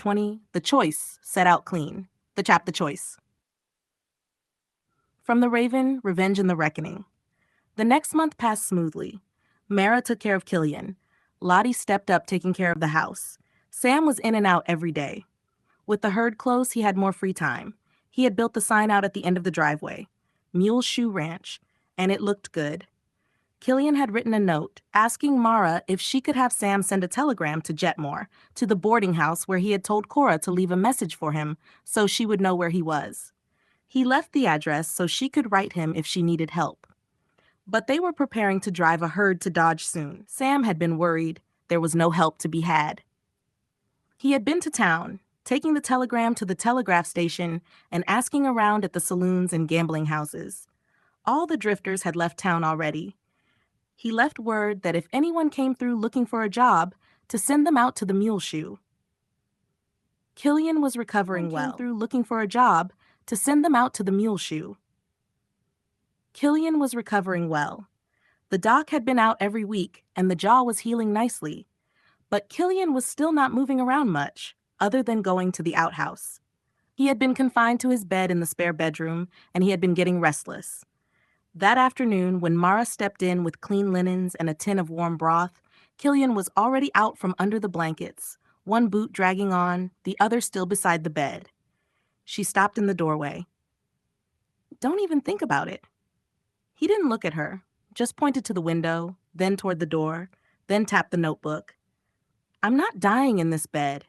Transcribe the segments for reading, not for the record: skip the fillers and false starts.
20, The Choice, Set Out Clean. The Choice. From The Raven, Revenge and the Reckoning. The next month passed smoothly. Mara took care of Killian. Lottie stepped up taking care of the house. Sam was in and out every day. With the herd close, he had more free time. He had built the sign out at the end of the driveway, Mule Shoe Ranch, and it looked good. Killian had written a note asking Mara if she could have Sam send a telegram to Jetmore, to the boarding house where he had told Cora to leave a message for him so she would know where he was. He left the address so she could write him if she needed help. But they were preparing to drive a herd to Dodge soon. Sam had been worried there was no help to be had. He had been to town, taking the telegram to the telegraph station and asking around at the saloons and gambling houses. All the drifters had left town already. He left word that if anyone came through looking for a job, to send them out to the Mule Shoe. Killian was recovering well. Came through looking for a job, to send them out to the Mule Shoe. Killian was recovering well. The doc had been out every week, and the jaw was healing nicely. But Killian was still not moving around much, other than going to the outhouse. He had been confined to his bed in the spare bedroom, and he had been getting restless. That afternoon, when Mara stepped in with clean linens and a tin of warm broth, Killian was already out from under the blankets, one boot dragging on, the other still beside the bed. She stopped in the doorway. "Don't even think about it." He didn't look at her, just pointed to the window, then toward the door, then tapped the notebook. "I'm not dying in this bed."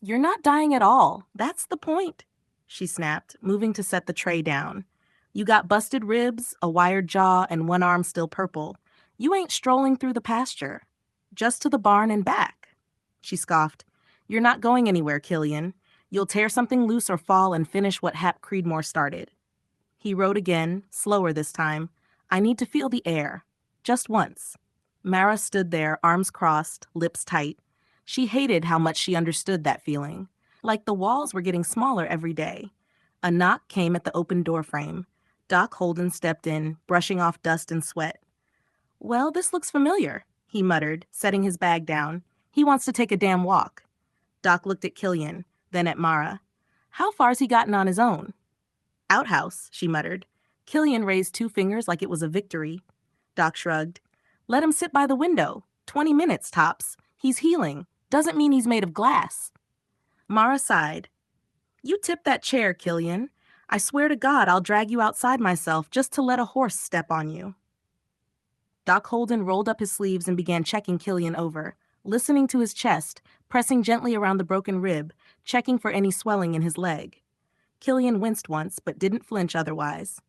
"You're not dying at all. That's the point," she snapped, moving to set the tray down. "You got busted ribs, a wired jaw, and one arm still purple. You ain't strolling through the pasture. Just to the barn and back." She scoffed. "You're not going anywhere, Killian. You'll tear something loose or fall and finish what Hap Creedmoor started." He wrote again, slower this time. "I need to feel the air. Just once." Mara stood there, arms crossed, lips tight. She hated how much she understood that feeling. Like the walls were getting smaller every day. A knock came at the open doorframe. Doc Holden stepped in, brushing off dust and sweat. "Well, this looks familiar," he muttered, setting his bag down. "He wants to take a damn walk." Doc looked at Killian, then at Mara. "How far's he gotten on his own?" "Outhouse," she muttered. Killian raised 2 fingers like it was a victory. Doc shrugged. "Let him sit by the window. 20 minutes, tops. He's healing. Doesn't mean he's made of glass." Mara sighed. "You tip that chair, Killian. I swear to God I'll drag you outside myself just to let a horse step on you." Doc Holden rolled up his sleeves and began checking Killian over, listening to his chest, pressing gently around the broken rib, checking for any swelling in his leg. Killian winced once, but didn't flinch otherwise.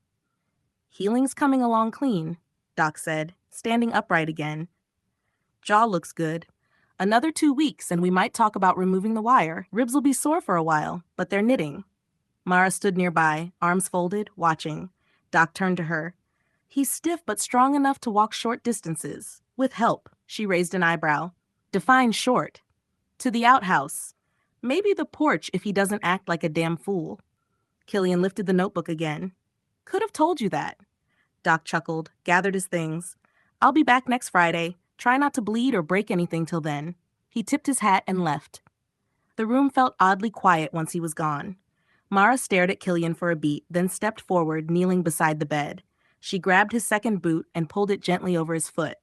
"Healing's coming along clean," Doc said, standing upright again. "Jaw looks good. Another 2 weeks, and we might talk about removing the wire. Ribs'll be sore for a while, but they're knitting." Mara stood nearby, arms folded, watching. Doc turned to her. "He's stiff but strong enough to walk short distances. With help." She raised an eyebrow. "Define short." "To the outhouse. Maybe the porch if he doesn't act like a damn fool." Killian lifted the notebook again. "Could have told you that." Doc chuckled, gathered his things. "I'll be back next Friday. Try not to bleed or break anything till then." He tipped his hat and left. The room felt oddly quiet once he was gone. Mara stared at Killian for a beat, then stepped forward, kneeling beside the bed. She grabbed his second boot and pulled it gently over his foot.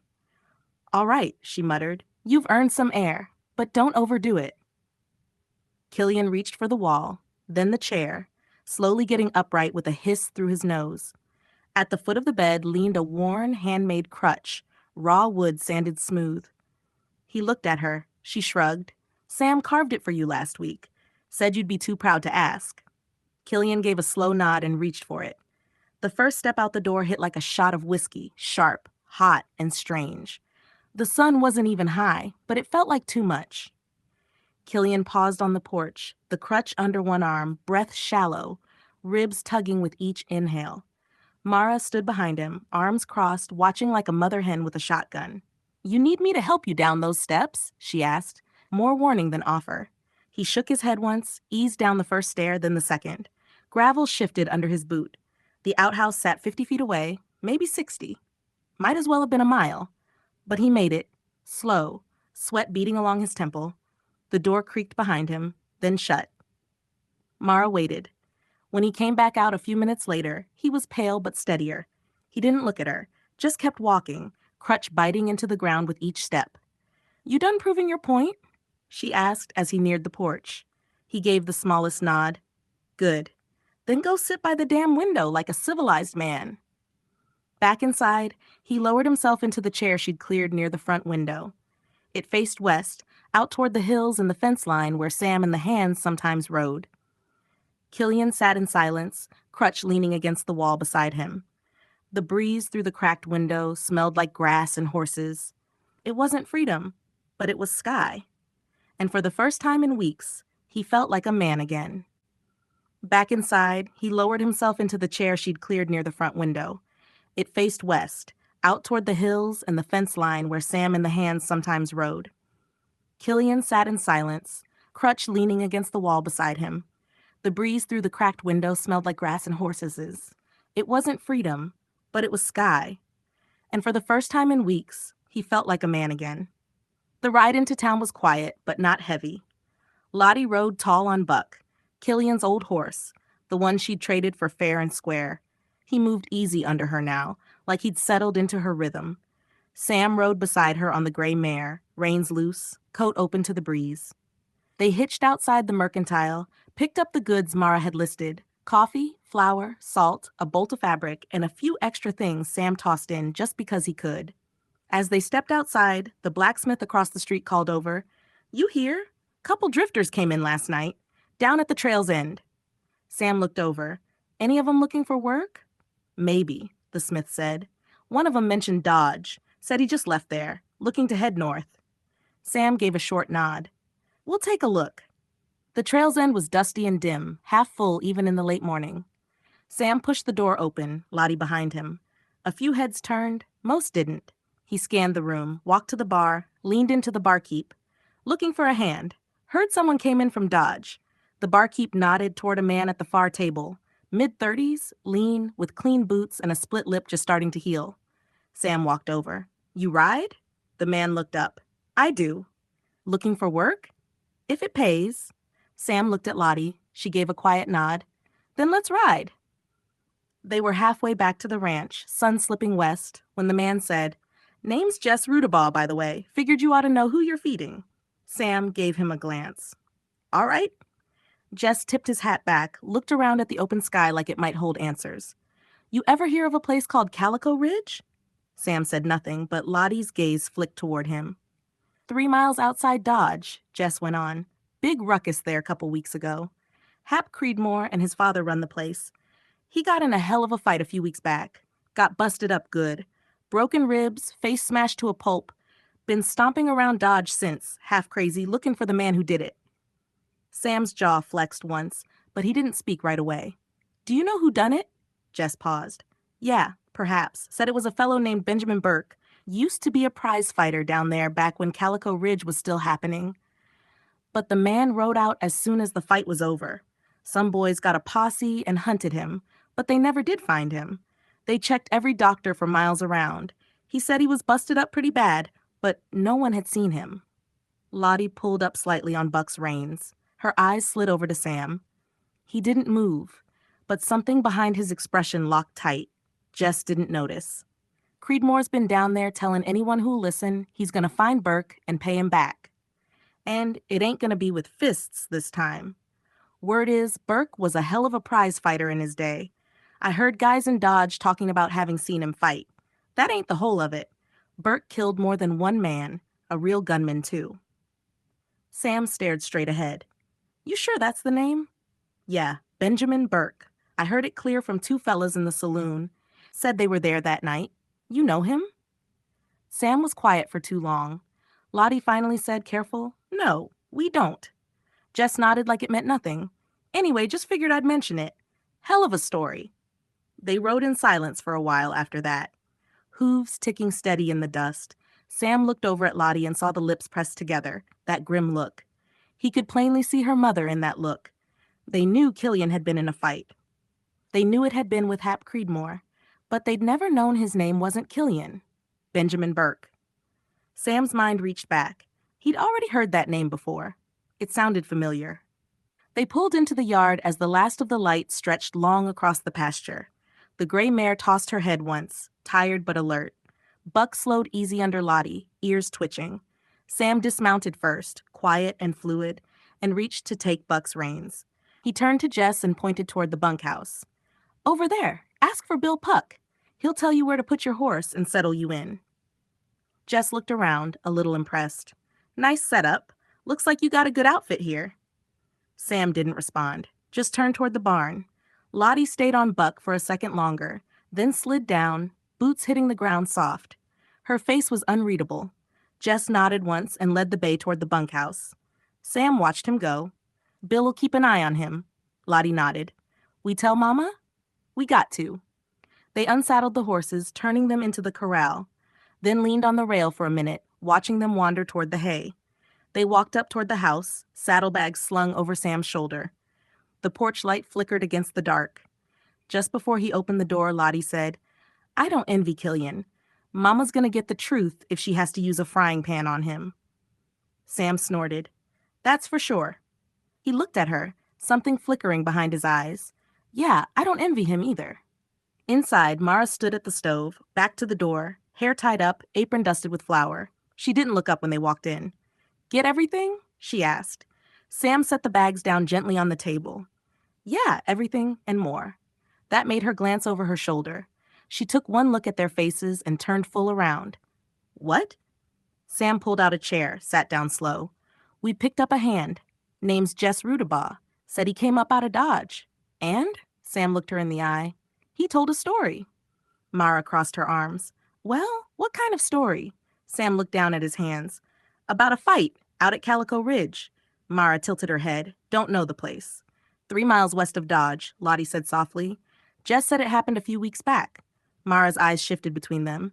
"All right," she muttered. "You've earned some air, but don't overdo it." Killian reached for the wall, then the chair, slowly getting upright with a hiss through his nose. At the foot of the bed leaned a worn, handmade crutch, raw wood sanded smooth. He looked at her. She shrugged. "Sam carved it for you last week. Said you'd be too proud to ask." Killian gave a slow nod and reached for it. The first step out the door hit like a shot of whiskey, sharp, hot, and strange. The sun wasn't even high, but it felt like too much. Killian paused on the porch, the crutch under one arm, breath shallow, ribs tugging with each inhale. Mara stood behind him, arms crossed, watching like a mother hen with a shotgun. "You need me to help you down those steps?" she asked, more warning than offer. He shook his head once, eased down the first stair, then the second. Gravel shifted under his boot. The outhouse sat 50 feet away, maybe 60. Might as well have been a mile. But he made it, slow, sweat beading along his temple. The door creaked behind him, then shut. Mara waited. When he came back out a few minutes later, he was pale but steadier. He didn't look at her, just kept walking, crutch biting into the ground with each step. "You done proving your point?" she asked as he neared the porch. He gave the smallest nod. "Good. Then go sit by the damn window like a civilized man." Back inside, he lowered himself into the chair she'd cleared near the front window. It faced west, out toward the hills and the fence line where Sam and the Hands sometimes rode. Killian sat in silence, crutch leaning against the wall beside him. The breeze through the cracked window smelled like grass and horses. It wasn't freedom, but it was sky. And for the first time in weeks, he felt like a man again. Back inside, he lowered himself into the chair she'd cleared near the front window. It faced west, out toward the hills and the fence line where Sam and the Hands sometimes rode. Killian sat in silence, crutch leaning against the wall beside him. The breeze through the cracked window smelled like grass and horses. It wasn't freedom, but it was sky. And for the first time in weeks, he felt like a man again. The ride into town was quiet, but not heavy. Lottie rode tall on Buck, Killian's old horse, the one she'd traded for fair and square. He moved easy under her now, like he'd settled into her rhythm. Sam rode beside her on the gray mare, reins loose, coat open to the breeze. They hitched outside the mercantile, picked up the goods Mara had listed: coffee, flour, salt, a bolt of fabric, and a few extra things Sam tossed in just because he could. As they stepped outside, the blacksmith across the street called over, "You here? Couple drifters came in last night, down at the trail's end." Sam looked over. "Any of 'em looking for work?" "Maybe," the smith said. "One of 'em mentioned Dodge, said he just left there, looking to head north." Sam gave a short nod. "We'll take a look." The trail's end was dusty and dim, half full even in the late morning. Sam pushed the door open, Lottie behind him. A few heads turned, most didn't. He scanned the room, walked to the bar, leaned into the barkeep. "Looking for a hand. Heard someone came in from Dodge." The barkeep nodded toward a man at the far table, mid-30s, lean, with clean boots and a split lip just starting to heal. Sam walked over. "You ride?" The man looked up. "I do." "Looking for work?" "If it pays." Sam looked at Lottie. She gave a quiet nod. "Then let's ride." They were halfway back to the ranch, sun slipping west, when the man said, "Name's Jess Rudabaugh, by the way. Figured you ought to know who you're feeding." Sam gave him a glance. "All right." Jess tipped his hat back, looked around at the open sky like it might hold answers. "You ever hear of a place called Calico Ridge?" Sam said nothing, but Lottie's gaze flicked toward him. 3 miles outside Dodge," Jess went on. "Big ruckus there a couple weeks ago. Hap Creedmoor and his father run the place. He got in a hell of a fight a few weeks back. Got busted up good. Broken ribs, face smashed to a pulp. Been stomping around Dodge since, half crazy, looking for the man who did it." Sam's jaw flexed once, but he didn't speak right away. "Do you know who done it?" Jess paused. "Yeah, perhaps. Said it was a fellow named Benjamin Burke. Used to be a prize fighter down there back when Calico Ridge was still happening. But the man rode out as soon as the fight was over. Some boys got a posse and hunted him, but they never did find him. They checked every doctor for miles around. He said he was busted up pretty bad, but no one had seen him." Lottie pulled up slightly on Buck's reins. Her eyes slid over to Sam. He didn't move, but something behind his expression locked tight. Jess didn't notice. "Creedmoor's been down there telling anyone who'll listen he's gonna find Burke and pay him back. And it ain't gonna be with fists this time. Word is, Burke was a hell of a prize fighter in his day. I heard guys in Dodge talking about having seen him fight. That ain't the whole of it. Burke killed more than one man, a real gunman too." Sam stared straight ahead. "You sure that's the name?" "Yeah, Benjamin Burke. I heard it clear from 2 fellas in the saloon. Said they were there that night. You know him?" Sam was quiet for too long. Lottie finally said, careful, "No, we don't." Jess nodded like it meant nothing. "Anyway, just figured I'd mention it. Hell of a story." They rode in silence for a while after that. Hooves ticking steady in the dust. Sam looked over at Lottie and saw the lips pressed together, that grim look. He could plainly see her mother in that look. They knew Killian had been in a fight. They knew it had been with Hap Creedmoor, but they'd never known his name wasn't Killian. Benjamin Burke. Sam's mind reached back. He'd already heard that name before. It sounded familiar. They pulled into the yard as the last of the light stretched long across the pasture. The gray mare tossed her head once, tired but alert. Buck slowed easy under Lottie, ears twitching. Sam dismounted first, quiet and fluid, and reached to take Buck's reins. He turned to Jess and pointed toward the bunkhouse. Over there, ask for Bill Puck. He'll tell you where to put your horse and settle you in. Jess looked around, a little impressed. Nice setup. Looks like you got a good outfit here. Sam didn't respond, just turned toward the barn. Lottie stayed on Buck for a second longer, then slid down, boots hitting the ground soft. Her face was unreadable. Jess nodded once and led the bay toward the bunkhouse. Sam watched him go. Bill'll keep an eye on him. Lottie nodded. We tell Mama? We got to. They unsaddled the horses, turning them into the corral, then leaned on the rail for a minute, watching them wander toward the hay. They walked up toward the house, saddlebags slung over Sam's shoulder. The porch light flickered against the dark. Just before he opened the door, Lottie said, I don't envy Killian. Mama's gonna get the truth if she has to use a frying pan on him. Sam snorted. That's for sure. He looked at her, something flickering behind his eyes. Yeah, I don't envy him either. Inside, Mara stood at the stove, back to the door, hair tied up, apron dusted with flour. She didn't look up when they walked in. Get everything? She asked. Sam set the bags down gently on the table. Yeah, everything and more. That made her glance over her shoulder. She took one look at their faces and turned full around. What? Sam pulled out a chair, sat down slow. We picked up a hand. Name's Jess Rudabaugh. Said he came up out of Dodge. And? Sam looked her in the eye. He told a story. Mara crossed her arms. Well, what kind of story? Sam looked down at his hands. About a fight out at Calico Ridge. Mara tilted her head. Don't know the place. 3 miles west of Dodge, Lottie said softly. Jess said it happened a few weeks back. Mara's eyes shifted between them.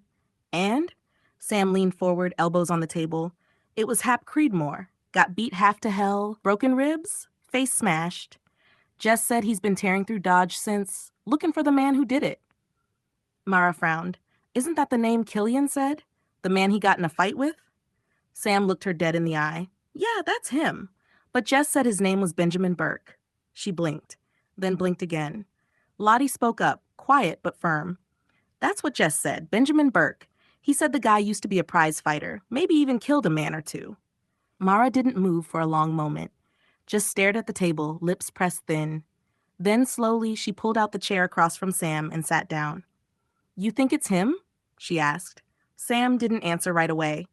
And? Sam leaned forward, elbows on the table. It was Hap Creedmoor. Got beat half to hell, broken ribs, face smashed. Jess said he's been tearing through Dodge since, looking for the man who did it. Mara frowned. Isn't that the name Killian said? The man he got in a fight with? Sam looked her dead in the eye. Yeah, that's him. But Jess said his name was Benjamin Burke. She blinked, then blinked again. Lottie spoke up, quiet but firm. That's what Jess said, Benjamin Burke. He said the guy used to be a prize fighter, maybe even killed a man or two. Mara didn't move for a long moment, just stared at the table, lips pressed thin. Then slowly she pulled out the chair across from Sam and sat down. You think it's him? She asked. Sam didn't answer right away.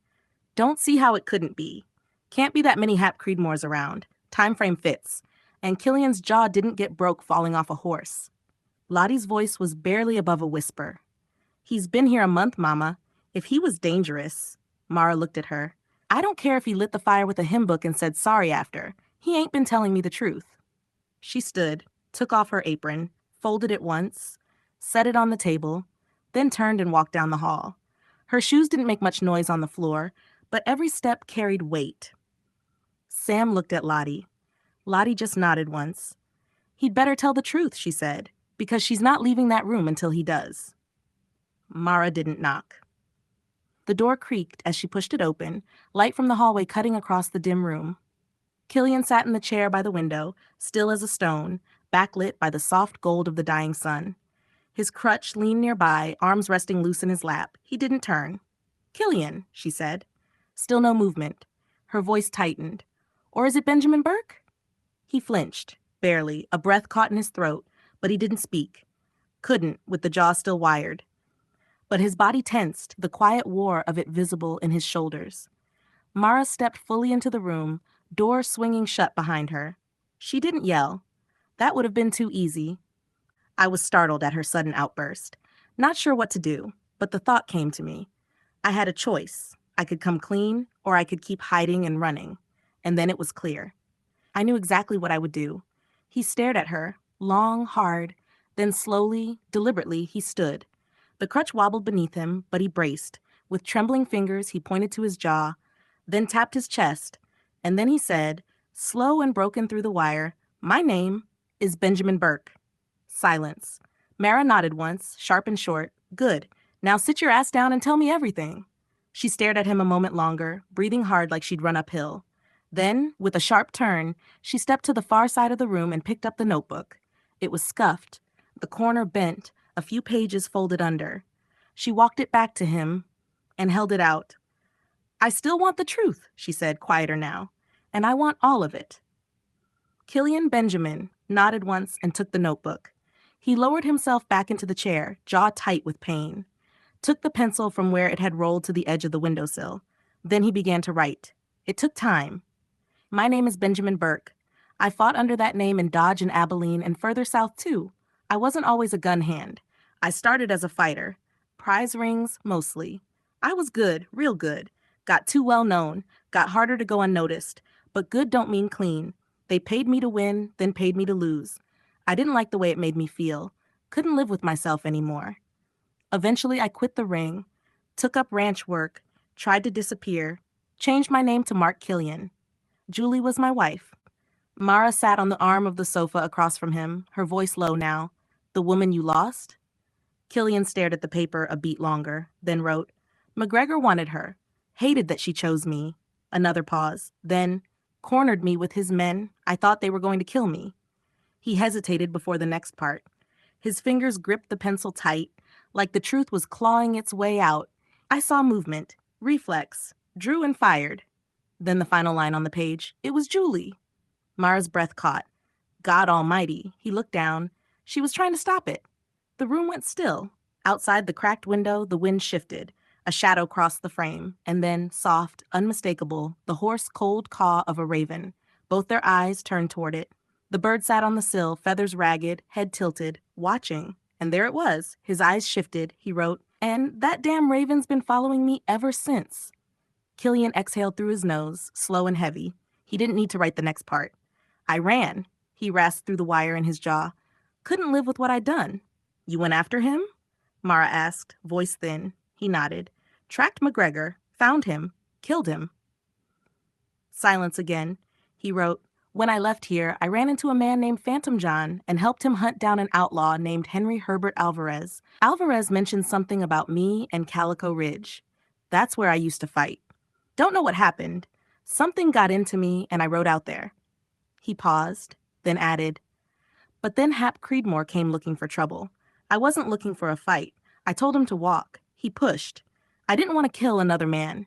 Don't see how it couldn't be. Can't be that many Hap Creedmoors around. Time frame fits. And Killian's jaw didn't get broke falling off a horse. Lottie's voice was barely above a whisper. He's been here a month, Mama. If he was dangerous... Mara looked at her. I don't care if he lit the fire with a hymn book and said sorry after. He ain't been telling me the truth. She stood, took off her apron, folded it once, set it on the table, then turned and walked down the hall. Her shoes didn't make much noise on the floor, but every step carried weight. Sam looked at Lottie. Lottie just nodded once. He'd better tell the truth, she said, because she's not leaving that room until he does. Mara didn't knock. The door creaked as she pushed it open, light from the hallway cutting across the dim room. Killian sat in the chair by the window, still as a stone, backlit by the soft gold of the dying sun. His crutch leaned nearby, arms resting loose in his lap. He didn't turn. Killian, she said. Still no movement. Her voice tightened. Or is it Benjamin Burke? He flinched, barely, a breath caught in his throat, but he didn't speak. Couldn't, with the jaw still wired. But his body tensed, the quiet war of it visible in his shoulders. Mara stepped fully into the room, door swinging shut behind her. She didn't yell. That would have been too easy. I was startled at her sudden outburst. Not sure what to do, but the thought came to me. I had a choice. I could come clean, or I could keep hiding and running. And then it was clear. I knew exactly what I would do. He stared at her, long, hard. Then slowly, deliberately, he stood. The crutch wobbled beneath him, but he braced. With trembling fingers, he pointed to his jaw, then tapped his chest, and then he said, slow and broken through the wire, my name is Benjamin Burke. Silence. Mara nodded once, sharp and short. Good. Now sit your ass down and tell me everything. She stared at him a moment longer, breathing hard like she'd run uphill. Then, with a sharp turn, she stepped to the far side of the room and picked up the notebook. It was scuffed, the corner bent, a few pages folded under. She walked it back to him and held it out. "I still want the truth," she said, quieter now, "and I want all of it." Killian Benjamin nodded once and took the notebook. He lowered himself back into the chair, jaw tight with pain, took the pencil from where it had rolled to the edge of the windowsill. Then he began to write. It took time. "My name is Benjamin Burke. I fought under that name in Dodge and Abilene and further south too. I wasn't always a gun hand. I started as a fighter. Prize rings, mostly. I was good, real good. Got too well known, got harder to go unnoticed. But good don't mean clean. They paid me to win, then paid me to lose. I didn't like the way it made me feel. Couldn't live with myself anymore. Eventually, I quit the ring, took up ranch work, tried to disappear, changed my name to Mark Killian. Julie was my wife." Mara sat on the arm of the sofa across from him, her voice low now. "The woman you lost?" Killian stared at the paper a beat longer, then wrote, "McGregor wanted her. Hated that she chose me." Another pause. Then, "Cornered me with his men. I thought they were going to kill me." He hesitated before the next part. His fingers gripped the pencil tight, like the truth was clawing its way out. "I saw movement, reflex, drew and fired." Then the final line on the page. "It was Julie." Mara's breath caught. God almighty. He looked down. She was trying to stop it. The room went still. Outside the cracked window, the wind shifted. A shadow crossed the frame, and then, soft, unmistakable, the hoarse, cold caw of a raven. Both their eyes turned toward it. The bird sat on the sill, feathers ragged, head tilted, watching. And there it was. His eyes shifted. He wrote, "And that damn raven's been following me ever since." Killian exhaled through his nose, slow and heavy. He didn't need to write the next part. "I ran." He rasped through the wire in his jaw. "Couldn't live with what I'd done." "You went after him?" Mara asked, voice thin. He nodded. "Tracked McGregor, found him, killed him." Silence again. He wrote, "When I left here, I ran into a man named Phantom John and helped him hunt down an outlaw named Henry Herbert Alvarez. Alvarez mentioned something about me and Calico Ridge. That's where I used to fight. Don't know what happened. Something got into me and I rode out there." He paused, then added, "But then Hap Creedmoor came looking for trouble. I wasn't looking for a fight. I told him to walk. He pushed. I didn't want to kill another man.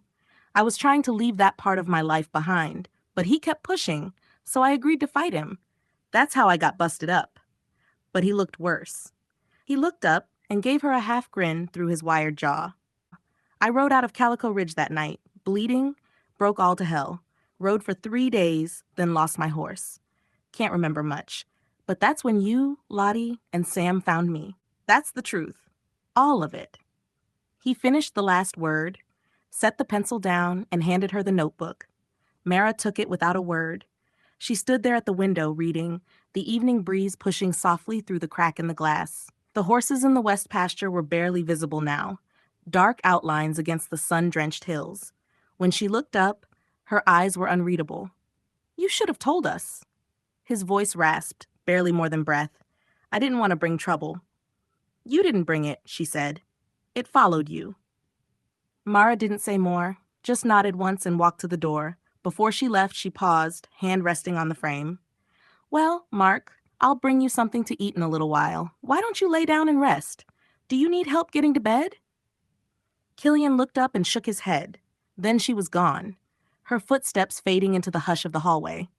I was trying to leave that part of my life behind, but he kept pushing, so I agreed to fight him. That's how I got busted up." But he looked worse. He looked up and gave her a half grin through his wired jaw. "I rode out of Calico Ridge that night, bleeding, broke all to hell. Rode for 3 days, then lost my horse. Can't remember much. But that's when you, Lottie, and Sam found me. That's the truth. All of it." He finished the last word, set the pencil down, and handed her the notebook. Mara took it without a word. She stood there at the window reading, the evening breeze pushing softly through the crack in the glass. The horses in the west pasture were barely visible now, dark outlines against the sun-drenched hills. When she looked up, her eyes were unreadable. "You should have told us." His voice rasped, barely more than breath. "I didn't want to bring trouble." "You didn't bring it," she said. "It followed you." Mara didn't say more, just nodded once and walked to the door. Before she left, she paused, hand resting on the frame. "Well, Mark, I'll bring you something to eat in a little while. Why don't you lay down and rest? Do you need help getting to bed?" Killian looked up and shook his head. Then she was gone, her footsteps fading into the hush of the hallway.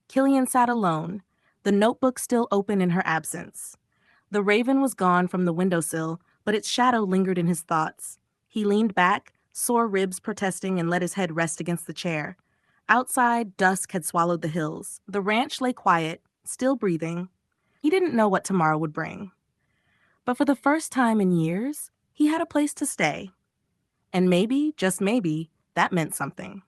Killian sat alone, the notebook still open in her absence. The raven was gone from the windowsill, but its shadow lingered in his thoughts. He leaned back, sore ribs protesting, and let his head rest against the chair. Outside, dusk had swallowed the hills. The ranch lay quiet, still breathing. He didn't know what tomorrow would bring. But for the first time in years, he had a place to stay. And maybe, just maybe, that meant something.